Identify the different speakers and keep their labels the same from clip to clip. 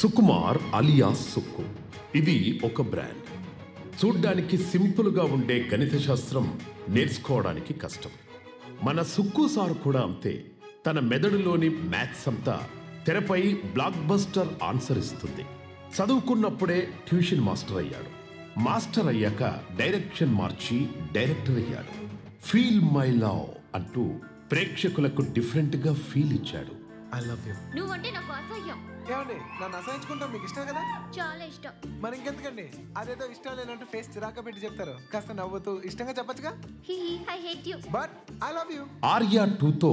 Speaker 1: Sukumar alias Sukku. ఇది ఒక brand. చూడ్డానికి సింపుల్గా ఉండే గణిత శాస్త్రం నేర్చుకోవడానికి కష్టం. మన సుక్కు సార్ కూడా అంతే. తన మెదడులోని మ్యాథ్స్ అంతా తెరపై బ్లాక్ బస్టర్ ఆన్సర్ ఇస్తుంది. చదువుకున్నప్పుడే ట్యూషన్ మాస్టర్ అయ్యాడు. మాస్టర్ అయ్యాక డైరెక్షన్ మార్చి డైరెక్టర్ అయ్యాడు. ఫీల్ మై లవ్ అంటూ ప్రేక్షకులకు డిఫరెంట్గా ఫీల్ ఇచ్చాడు.
Speaker 2: I love you.
Speaker 3: నువ్వంటే నాకు అసహ్యం.
Speaker 2: ఏమండి నన్ను అసహించుకుంటాం మీకు ఇష్టం కదా?
Speaker 3: చాలా ఇష్టం.
Speaker 2: మరి ఇంకెందుకండి అదేదో ఇష్టం లేనంటూ ఫేస్ చిరాక పెట్టి చెప్తారు. కాస్త నవ్వుతూ ఇష్టంగా చెప్పొచ్చుగా.
Speaker 3: I hate you.
Speaker 2: But I love you.
Speaker 1: Arya 2తో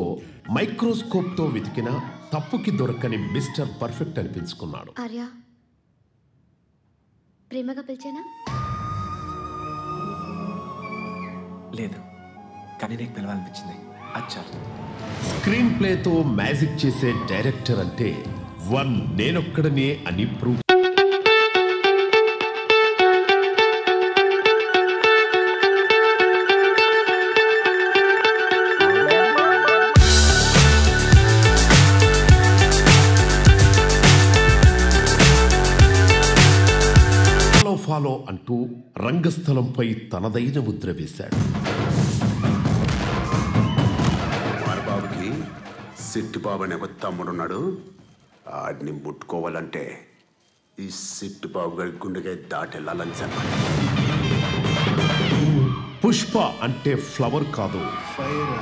Speaker 1: మైక్రోస్కోప్తో వెతికిన తప్పుకి దొరకని మిస్టర్ పర్ఫెక్ట్ అనిపించుకున్నాడు.
Speaker 3: ఆర్య, ప్రేమగా పిలిచానా?
Speaker 4: లేదు, కానీ నీకు పిలవాలనిపించింది. అచ్చా.
Speaker 1: స్క్రీన్ ప్లేతో మ్యాజిక్ చేసే డైరెక్టర్ అంటే వన్ నేనొక్కడనే అని ప్రూవ్. ఫాలో అంటూ రంగస్థలంపై తనదైన ముద్ర వేశాడు.
Speaker 5: బాబుకి సిట్టు బాబు అనే ఒక తమ్ముడున్నాడు. ఆడిని ముట్టుకోవాలంటే ఈ సిట్టు బాబు గారి గుండెగా దాటెళ్ళాలని చెప్పాలి.
Speaker 1: పుష్ప అంటే ఫ్లవర్ కాదు ఫైర్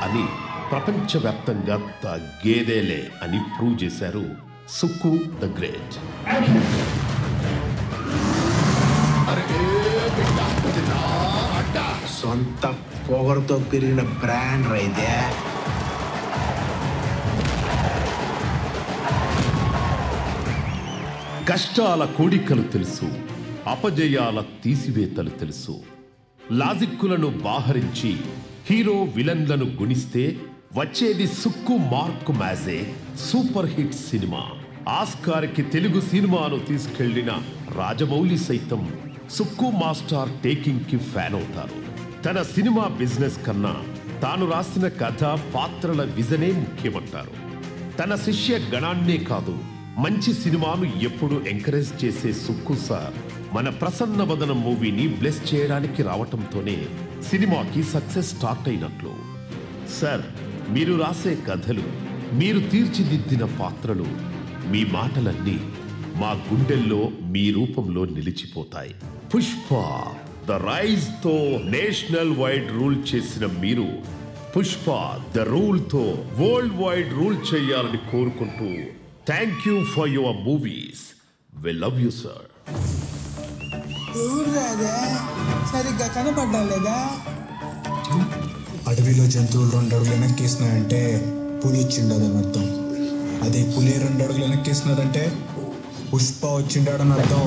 Speaker 1: అని ప్రపంచవ్యాప్తంగా తగ్గేదేలే అని ప్రూవ్ చేశారు సుక్కు ద గ్రేట్.
Speaker 6: సొంత పొగరుతో పెరిగిన బ్రాండ్ రైతే.
Speaker 1: కష్టాల కూడికలు తెలుసు, అపజయాల తీసివేతలు తెలుసు. లాజిక్కులను బాహరించి హీరో విలన్లను గుణిస్తే వచ్చేది సుక్కు మార్క్ మ్యాజే సూపర్ హిట్ సినిమా. ఆస్కార్కి తెలుగు సినిమాను తీసుకెళ్లిన రాజమౌళి సైతం సుక్కు మాస్టర్ టేకింగ్ కి ఫ్యాన్ అవుతారు. తన సినిమా బిజినెస్ కన్నా తాను రాసిన కథ పాత్రల విజనే ముఖ్యమంటారు. తన శిష్య గణాన్నే కాదు, మంచి సినిమాను ఎప్పుడు ఎంకరేజ్ చేసే సుక్కు సార్ మన ప్రసన్న వదనం మూవీని బ్లెస్ చేయడానికి రావటంతోనే సినిమాకి సక్సెస్ స్టార్ట్ అయినట్లు. సార్, మీరు రాసే కథలు, మీరు తీర్చిదిద్దిన పాత్రలు, మీ మాటలన్నీ మా గుండెల్లో మీ రూపంలో నిలిచిపోతాయి. పుష్ప ద రైజ్ తో నేషనల్ వైడ్ రూల్ చేసిన మీరు పుష్ప ద రూల్ తో వరల్డ్ వైడ్ రూల్ చేయాలని కోరుకుంటూ thank you for your movies. We love you sir.
Speaker 7: సరిగ్గా కనపడ్డా లేదా? అడవిలో జంతువులు 2 అడుగులు వెనక్కేసినాయంటే పులి వచ్చిండదని అర్థం. అదే పులి 2 అడుగులు వెనక్కేసినదంటే పుష్ప వచ్చిండాడని అర్థం.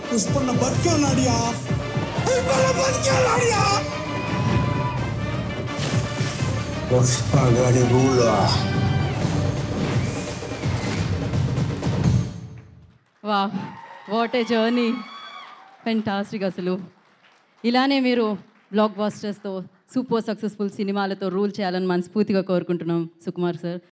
Speaker 7: పుష్పన్న బతికేనాడియా?
Speaker 6: పుష్ప గాడి రూలా.
Speaker 8: Wow, what a journey. Fantastic. అసలు ఇలానే మీరు బ్లాక్ బాస్టర్స్తో సూపర్ సక్సెస్ఫుల్ సినిమాలతో రూల్ చేయాలని మనస్ఫూర్తిగా కోరుకుంటున్నాం సుకుమార్ సార్.